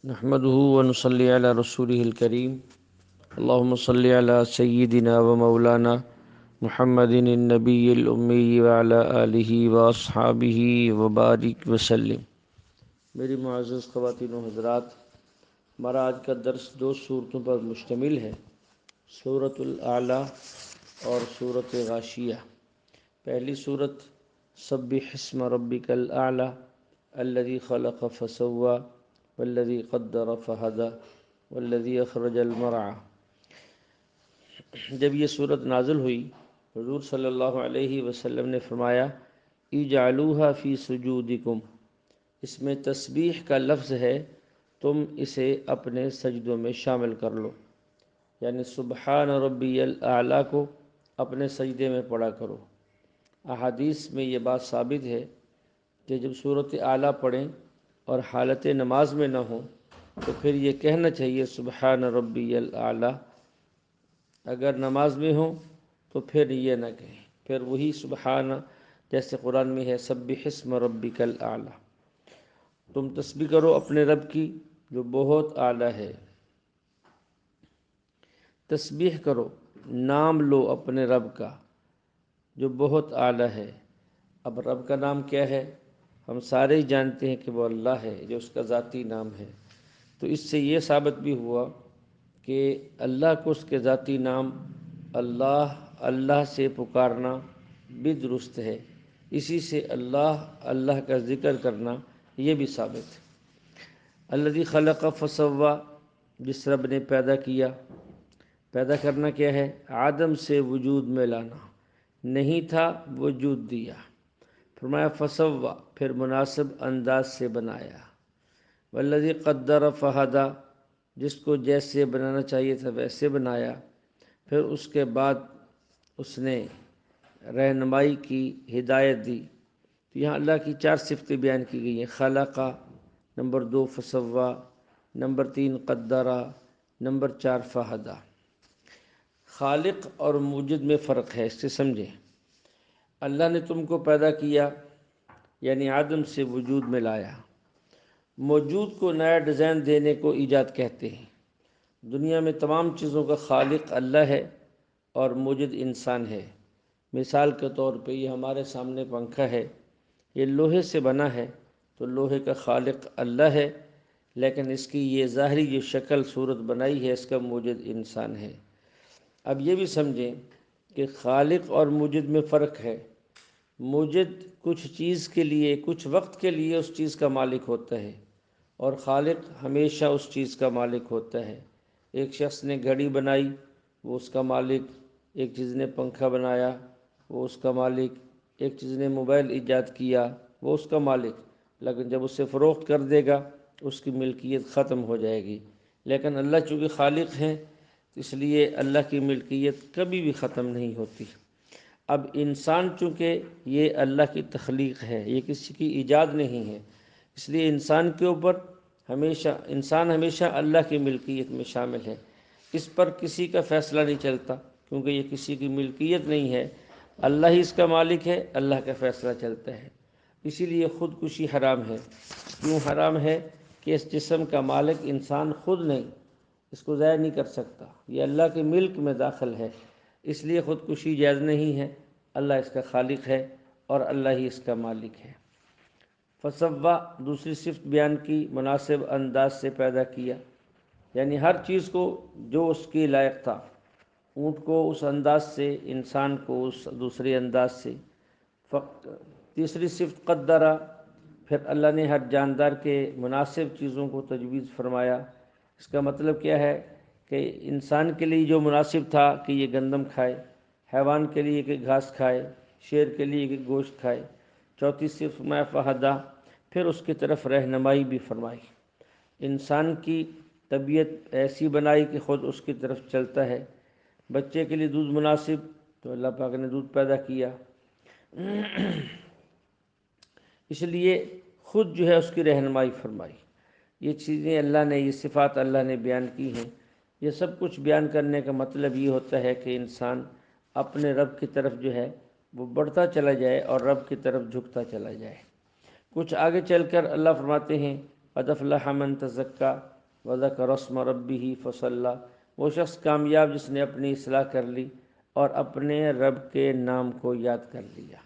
نحمده ونصلي على رسوله الكريم اللهم صل على سيدنا ومولانا محمد النبي الأمي وعلى آله وأصحابه وبارك وسلم۔ میری معزز خواتین و حضرات، ہمارا آج کا درس دو صورتوں پر مشتمل ہے، سورۃ الاعلیٰ اور سورۃ غاشیہ۔ پہلی صورت سبح اسم ربک الاعلیٰ الذی خلق فسوی والذی قدر فہدی والذی اخرج المرعی۔ جب یہ صورت نازل ہوئی، حضور صلی اللہ علیہ وسلم نے فرمایا اجعلوها فی سجودکم، اس میں تسبیح کا لفظ ہے، تم اسے اپنے سجدوں میں شامل کر لو، یعنی سبحان ربی الاعلیٰ کو اپنے سجدے میں پڑھا کرو۔ احادیث میں یہ بات ثابت ہے کہ جب سورۃ اعلیٰ پڑھیں اور حالت نماز میں نہ ہوں تو پھر یہ کہنا چاہیے سبحان ربی الاعلیٰ۔ اگر نماز میں ہوں تو پھر یہ نہ کہیں، پھر وہی سبحان، جیسے قرآن میں ہے سبح اسم ربک الاعلیٰ، تم تسبیح کرو اپنے رب کی جو بہت اعلیٰ ہے۔ تسبیح کرو، نام لو اپنے رب کا جو بہت اعلیٰ ہے۔ اب رب کا نام کیا ہے؟ ہم سارے ہی جانتے ہیں کہ وہ اللہ ہے، جو اس کا ذاتی نام ہے۔ تو اس سے یہ ثابت بھی ہوا کہ اللہ کو اس کے ذاتی نام اللہ سے پکارنا بھی درست ہے، اسی سے اللہ کا ذکر کرنا یہ بھی ثابت ہے۔ الذی خلق فسوی، جس رب نے پیدا کیا۔ پیدا کرنا کیا ہے؟ عدم سے وجود میں لانا، نہیں تھا وجود دیا۔ فرمایا فسوی، پھر مناسب انداز سے بنایا۔ والذی قدر فہدی، جس کو جیسے بنانا چاہیے تھا ویسے بنایا۔ پھر اس کے بعد اس نے رہنمائی کی، ہدایت دی۔ تو یہاں اللہ کی چار صفتیں بیان کی گئی ہیں، خلق، نمبر 2 فسوی، نمبر 3 قدر، نمبر 4 فہدی۔ خالق اور موجد میں فرق ہے، اس سے سمجھیں۔ اللہ نے تم کو پیدا کیا، یعنی عدم سے وجود میں لایا۔ موجود کو نیا ڈیزائن دینے کو ایجاد کہتے ہیں۔ دنیا میں تمام چیزوں کا خالق اللہ ہے اور موجد انسان ہے۔ مثال کے طور پہ یہ ہمارے سامنے پنکھا ہے، یہ لوہے سے بنا ہے، تو لوہے کا خالق اللہ ہے، لیکن اس کی یہ ظاہری جو شکل صورت بنائی ہے، اس کا موجد انسان ہے۔ اب یہ بھی سمجھیں کہ خالق اور موجد میں فرق ہے۔ موجد کچھ چیز کے لیے، کچھ وقت کے لیے اس چیز کا مالک ہوتا ہے، اور خالق ہمیشہ اس چیز کا مالک ہوتا ہے۔ ایک شخص نے گھڑی بنائی، وہ اس کا مالک۔ ایک چیز نے پنکھا بنایا، وہ اس کا مالک۔ ایک چیز نے موبائل ایجاد کیا، وہ اس کا مالک۔ لیکن جب اسے فروخت کر دے گا اس کی ملکیت ختم ہو جائے گی۔ لیکن اللہ چونکہ خالق ہیں، اس لیے اللہ کی ملکیت کبھی بھی ختم نہیں ہوتی۔ اب انسان چونکہ یہ اللہ کی تخلیق ہے، یہ کسی کی ایجاد نہیں ہے، اس لیے انسان کے اوپر انسان ہمیشہ اللہ کی ملکیت میں شامل ہے۔ اس پر کسی کا فیصلہ نہیں چلتا، کیونکہ یہ کسی کی ملکیت نہیں ہے، اللہ ہی اس کا مالک ہے، اللہ کا فیصلہ چلتا ہے۔ اسی لیے خودکشی حرام ہے۔ کیوں حرام ہے؟ کہ اس جسم کا مالک انسان خود نہیں، اس کو ضائع نہیں کر سکتا، یہ اللہ کے ملک میں داخل ہے، اس لیے خودکشی جائز نہیں ہے۔ اللہ اس کا خالق ہے اور اللہ ہی اس کا مالک ہے۔ فسوی، دوسری صفت بیان کی، مناسب انداز سے پیدا کیا، یعنی ہر چیز کو جو اس کے لائق تھا، اونٹ کو اس انداز سے، انسان کو اس دوسرے انداز سے۔ تیسری صفت قدر، پھر اللہ نے ہر جاندار کے مناسب چیزوں کو تجویز فرمایا۔ اس کا مطلب کیا ہے کہ انسان کے لیے جو مناسب تھا کہ یہ گندم کھائے، حیوان کے لیے کہ گھاس کھائے، شیر کے لیے کہ گوشت کھائے۔ چوتھی صرف میں فہدی، پھر اس کی طرف رہنمائی بھی فرمائی۔ انسان کی طبیعت ایسی بنائی کہ خود اس کی طرف چلتا ہے۔ بچے کے لیے دودھ مناسب، تو اللہ پاک نے دودھ پیدا کیا، اس لیے خود جو ہے اس کی رہنمائی فرمائی۔ یہ چیزیں اللہ نے، یہ صفات اللہ نے بیان کی ہیں۔ یہ سب کچھ بیان کرنے کا مطلب یہ ہوتا ہے کہ انسان اپنے رب کی طرف جو ہے وہ بڑھتا چلا جائے اور رب کی طرف جھکتا چلا جائے۔ کچھ آگے چل کر اللہ فرماتے ہیں قد افلح من تزکا، وذکر اسم ربہ فصلی، وہ شخص کامیاب جس نے اپنی اصلاح کر لی اور اپنے رب کے نام کو یاد کر لیا۔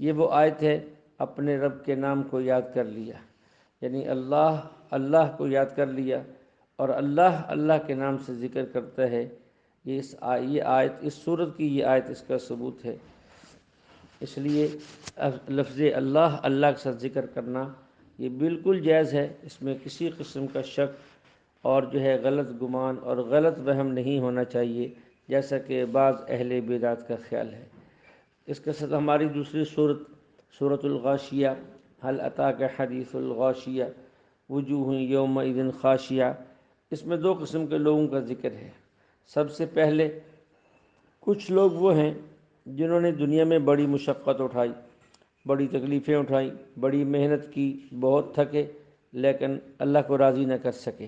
یہ وہ آیت ہے، اپنے رب کے نام کو یاد کر لیا، یعنی اللہ کو یاد کر لیا اور اللہ کے نام سے ذکر کرتا ہے۔ یہ آیت، اس سورت کی یہ آیت اس کا ثبوت ہے۔ اس لیے لفظ اللہ کے ساتھ ذکر کرنا یہ بالکل جائز ہے، اس میں کسی قسم کا شک اور غلط گمان اور غلط وہم نہیں ہونا چاہیے، جیسا کہ بعض اہل بدعت کا خیال ہے۔ اس کے ساتھ ہماری دوسری سورۃ الغاشیہ، هل اتاک حدیث الغاشیہ وجوہ یومئذ خاشعہ، اس میں دو قسم کے لوگوں کا ذکر ہے۔ سب سے پہلے کچھ لوگ وہ ہیں جنہوں نے دنیا میں بڑی مشقت اٹھائی، بڑی تکلیفیں اٹھائیں، بڑی محنت کی، بہت تھکے، لیکن اللہ کو راضی نہ کر سکے،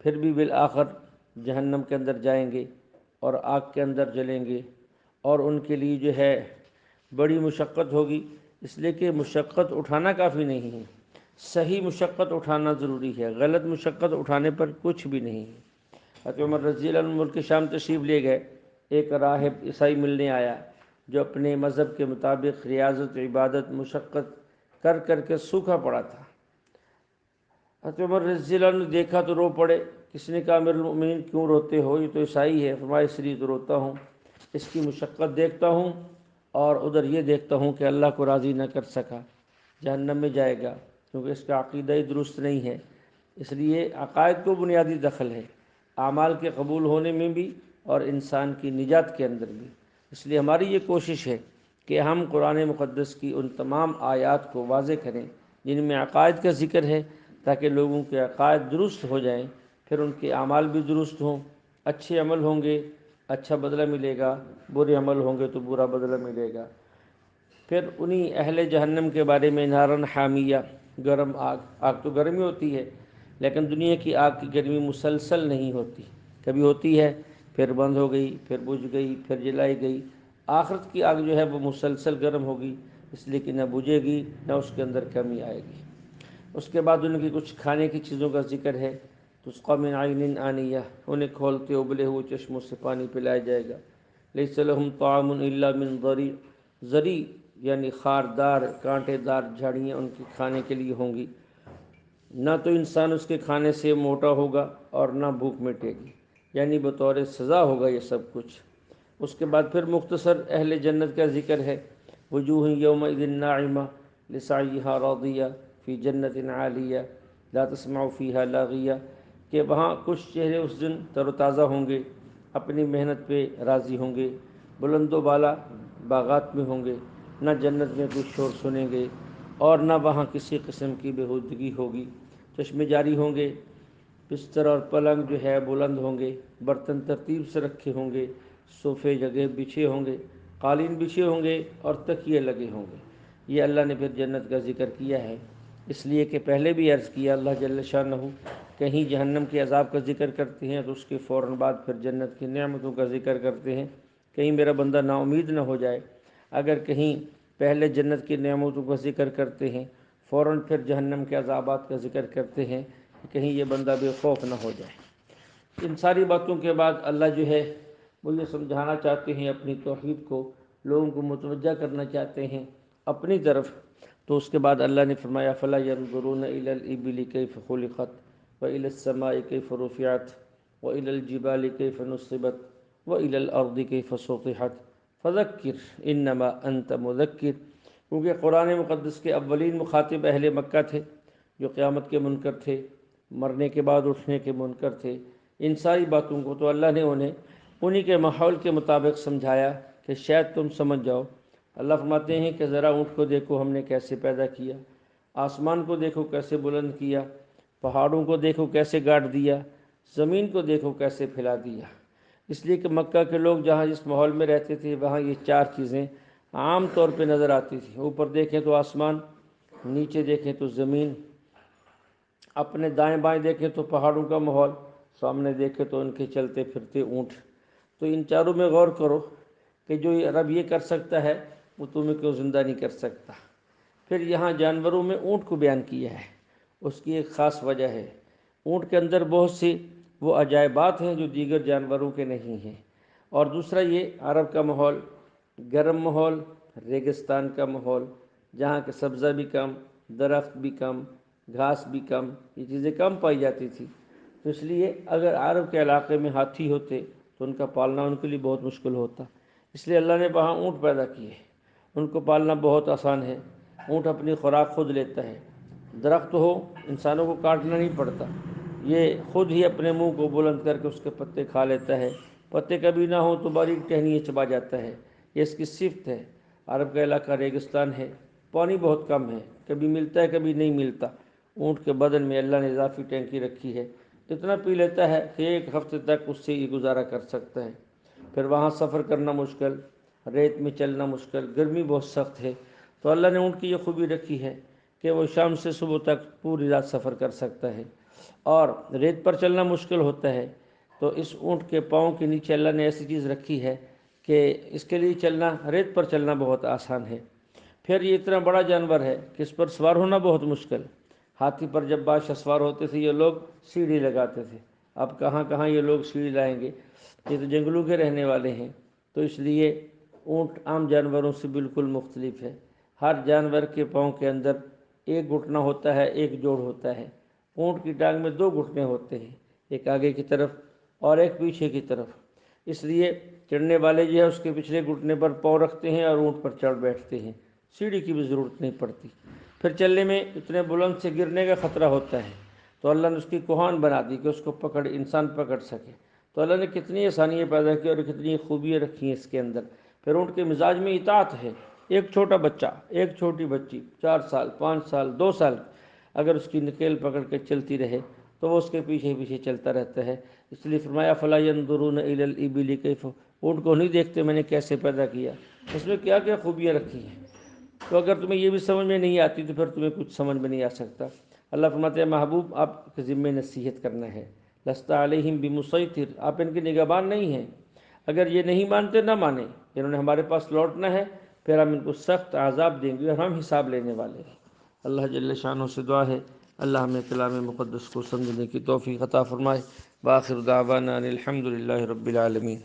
پھر بھی بالآخر جہنم کے اندر جائیں گے اور آگ کے اندر جلیں گے، اور ان کے لیے بڑی مشقت ہوگی، اس لیے کہ مشقت اٹھانا کافی نہیں ہے، صحیح مشقت اٹھانا ضروری ہے، غلط مشقت اٹھانے پر کچھ بھی نہیں ہے۔ حضرت عمر رضی اللہ عنہ ملک شام تشریف لے گئے، ایک راہب عیسائی ملنے آیا جو اپنے مذہب کے مطابق ریاضت عبادت مشقت کر کر کے سوکھا پڑا تھا۔ حضرت عمر رضی اللہ عنہ نے دیکھا تو رو پڑے۔ کسی نے کہا امیر المؤمنین کیوں روتے ہو، یہ تو عیسائی ہے۔ فرمایا اس لیے تو روتا ہوں، اس کی مشقت دیکھتا ہوں اور ادھر یہ دیکھتا ہوں کہ اللہ کو راضی نہ کر سکا، جہنم میں جائے گا، کیونکہ اس کا عقیدہ ہی درست نہیں ہے۔ اس لیے عقائد کو بنیادی دخل ہے اعمال کے قبول ہونے میں بھی اور انسان کی نجات کے اندر بھی۔ اس لیے ہماری یہ کوشش ہے کہ ہم قرآن مقدس کی ان تمام آیات کو واضح کریں جن میں عقائد کا ذکر ہے، تاکہ لوگوں کے عقائد درست ہو جائیں، پھر ان کے اعمال بھی درست ہوں، اچھے عمل ہوں گے اچھا بدلہ ملے گا، برے عمل ہوں گے تو برا بدلہ ملے گا۔ پھر انہی اہل جہنم کے بارے میں نارن حامیہ، گرم آگ تو گرم ہی ہوتی ہے، لیکن دنیا کی آگ کی گرمی مسلسل نہیں ہوتی، کبھی ہوتی ہے پھر بند ہو گئی، پھر بجھ گئی، پھر جلائی گئی۔ آخرت کی آگ وہ مسلسل گرم ہوگی، اس لیے کہ نہ بجھے گی نہ اس کے اندر کمی آئے گی۔ اس کے بعد ان کی کچھ کھانے کی چیزوں کا ذکر ہے، تسقی من عین آنیہ، انہیں کھولتے ابلے ہوئے چشموں سے پانی پلایا جائے گا۔ لیس لہم طعام الا من ضریع، ضریع یعنی خاردار کانٹے دار جھاڑیاں ان کے کھانے کے لیے ہوں گی، نہ تو انسان اس کے کھانے سے موٹا ہوگا اور نہ بھوک مٹے گی، یعنی بطور سزا ہوگا یہ سب کچھ۔ اس کے بعد پھر مختصر اہل جنت کا ذکر ہے، وجوہ یومئذ ناعمہ لسعیہا راضیہ فی جنت عالیہ لا تسمع فیہا لاغیہ، کہ وہاں کچھ چہرے اس دن تر و تازہ ہوں گے، اپنی محنت پہ راضی ہوں گے، بلند و بالا باغات میں ہوں گے، نہ جنت میں کچھ شور سنیں گے اور نہ وہاں کسی قسم کی بےہودگی ہوگی، چشمے جاری ہوں گے، بستر اور پلنگ بلند ہوں گے، برتن ترتیب سے رکھے ہوں گے، صوفے جگہ بچھے ہوں گے، قالین بچھے ہوں گے اور تکیے لگے ہوں گے۔ یہ اللہ نے پھر جنت کا ذکر کیا ہے، اس لیے کہ پہلے بھی عرض کیا اللہ جل شانہ کہیں جہنم کے عذاب کا ذکر کرتے ہیں تو اس کے فوراً بعد پھر جنت کی نعمتوں کا ذکر کرتے ہیں، کہیں میرا بندہ نا امید نہ ہو جائے۔ اگر کہیں پہلے جنت کی نعمتوں کا ذکر کرتے ہیں فوراً پھر جہنم کے عذابات کا ذکر کرتے ہیں، کہیں یہ بندہ بے خوف نہ ہو جائے۔ ان ساری باتوں کے بعد اللہ وہ یہ سمجھانا چاہتے ہیں اپنی توحید کو، لوگوں کو متوجہ کرنا چاہتے ہیں اپنی طرف، تو اس کے بعد اللہ نے فرمایا فلا ينظرون الى الابل كيف خلقت والى السماء كيف رفعت والى الجبال كيف نصبت والى الارض كيف سطحت فذکر انما انت مذکر، کیونکہ قرآن مقدس کے اولین مخاطب اہل مکہ تھے جو قیامت کے منکر تھے، مرنے کے بعد اٹھنے کے منکر تھے۔ ان ساری باتوں کو تو اللہ نے انہی کے ماحول کے مطابق سمجھایا کہ شاید تم سمجھ جاؤ۔ اللہ فرماتے ہیں کہ ذرا اونٹ کو دیکھو ہم نے کیسے پیدا کیا، آسمان کو دیکھو کیسے بلند کیا، پہاڑوں کو دیکھو کیسے گاڑ دیا، زمین کو دیکھو کیسے پھیلا دیا۔ اس لیے کہ مکہ کے لوگ جہاں جس ماحول میں رہتے تھے وہاں یہ چار چیزیں عام طور پہ نظر آتی تھیں، اوپر دیکھیں تو آسمان، نیچے دیکھیں تو زمین، اپنے دائیں بائیں دیکھیں تو پہاڑوں کا ماحول، سامنے دیکھیں تو ان کے چلتے پھرتے اونٹ۔ تو ان چاروں میں غور کرو کہ جو رب یہ کر سکتا ہے وہ تمہیں کیوں زندہ نہیں کر سکتا۔ پھر یہاں جانوروں میں اونٹ کو بیان کیا ہے، اس کی ایک خاص وجہ ہے، اونٹ کے اندر بہت سی وہ عجائبات ہیں جو دیگر جانوروں کے نہیں ہیں۔ اور دوسرا یہ عرب کا ماحول، گرم ماحول، ریگستان کا ماحول، جہاں کے سبزہ بھی کم، درخت بھی کم، گھاس بھی کم، یہ چیزیں کم پائی جاتی تھی، تو اس لیے اگر عرب کے علاقے میں ہاتھی ہوتے تو ان کا پالنا ان کے لیے بہت مشکل ہوتا، اس لیے اللہ نے وہاں اونٹ پیدا کیے، ان کو پالنا بہت آسان ہے۔ اونٹ اپنی خوراک خود لیتا ہے، درخت ہو انسانوں کو کاٹنا نہیں پڑتا، یہ خود ہی اپنے منہ کو بلند کر کے اس کے پتے کھا لیتا ہے، پتے کبھی نہ ہو تو باریک ٹہنیاں چبا جاتا ہے، یہ اس کی صفت ہے۔ عرب کا علاقہ ریگستان ہے، پانی بہت کم ہے، کبھی ملتا ہے کبھی نہیں ملتا، اونٹ کے بدن میں اللہ نے اضافی ٹینکی رکھی ہے، اتنا پی لیتا ہے کہ ایک ہفتے تک اس سے یہ گزارا کر سکتا ہے۔ پھر وہاں سفر کرنا مشکل، ریت میں چلنا مشکل، گرمی بہت سخت ہے، تو اللہ نے اونٹ کی یہ خوبی رکھی ہے کہ وہ شام سے صبح تک پوری رات سفر کر سکتا ہے۔ اور ریت پر چلنا مشکل ہوتا ہے تو اس اونٹ کے پاؤں کے نیچے اللہ نے ایسی چیز رکھی ہے کہ اس کے لیے چلنا، ریت پر چلنا بہت آسان ہے۔ پھر یہ اتنا بڑا جانور ہے کہ اس پر سوار ہونا بہت مشکل۔ ہاتھی پر جب بادشاہ سوار ہوتے تھے یہ لوگ سیڑھی لگاتے تھے، اب کہاں کہاں یہ لوگ سیڑھی لائیں گے، یہ تو جنگلوں کے رہنے والے ہیں، تو اس لیے اونٹ عام جانوروں سے بالکل مختلف ہے۔ ہر جانور کے پاؤں کے اندر ایک گھٹنا ہوتا ہے، ایک جوڑ ہوتا ہے۔ اونٹ کی ٹانگ میں دو گھٹنے ہوتے ہیں، ایک آگے کی طرف اور ایک پیچھے کی طرف، اس لیے چڑھنے والے جو ہے اس کے پچھلے گھٹنے پر پاؤں رکھتے ہیں اور اونٹ پر چڑھ بیٹھتے ہیں، سیڑھی کی بھی ضرورت نہیں پڑتی۔ پھر چلنے میں اتنے بلند سے گرنے کا خطرہ ہوتا ہے تو اللہ نے اس کی کوہان بنا دی کہ اس کو انسان پکڑ سکے، تو اللہ نے کتنی آسانیاں پیدا کی اور کتنی خوبیاں رکھی ہیں اس کے اندر۔ پھر اونٹ کے مزاج میں اطاعت ہے، ایک چھوٹا بچہ، ایک چھوٹی بچی 4 سال 5 سال 2 سال اگر اس کی نکیل پکڑ کے چلتی رہے تو وہ اس کے پیچھے پیچھے چلتا رہتا ہے۔ اس لیے فرمایا فَلَا يَنْظُرُونَ إِلَى الْإِبِلِ كَيْفَ، اونٹ کو نہیں دیکھتے میں نے کیسے پیدا کیا، اس میں کیا کیا خوبیاں رکھی ہیں، تو اگر تمہیں یہ بھی سمجھ میں نہیں آتی تو پھر تمہیں کچھ سمجھ میں نہیں آ سکتا۔ اللہ فرماتے ہیں محبوب آپ کے ذمے نصیحت کرنا ہے، لَسْتَ عَلَيْهِمْ بِمُصَيْطِرٍ، آپ ان کے نگہبان نہیں ہیں، اگر یہ نہیں مانتے نہ مانیں، انہوں نے ہمارے پاس لوٹنا ہے، پھر ہم ان کو سخت عذاب دیں گے اور ہم حساب لینے والے ہیں۔ اللہ جل شانہ سے دعا ہے اللہ ہمیں کلام مقدس کو سمجھنے کی توفیق عطا فرمائے۔ وآخر دعوانا ان الحمد للہ رب العالمین۔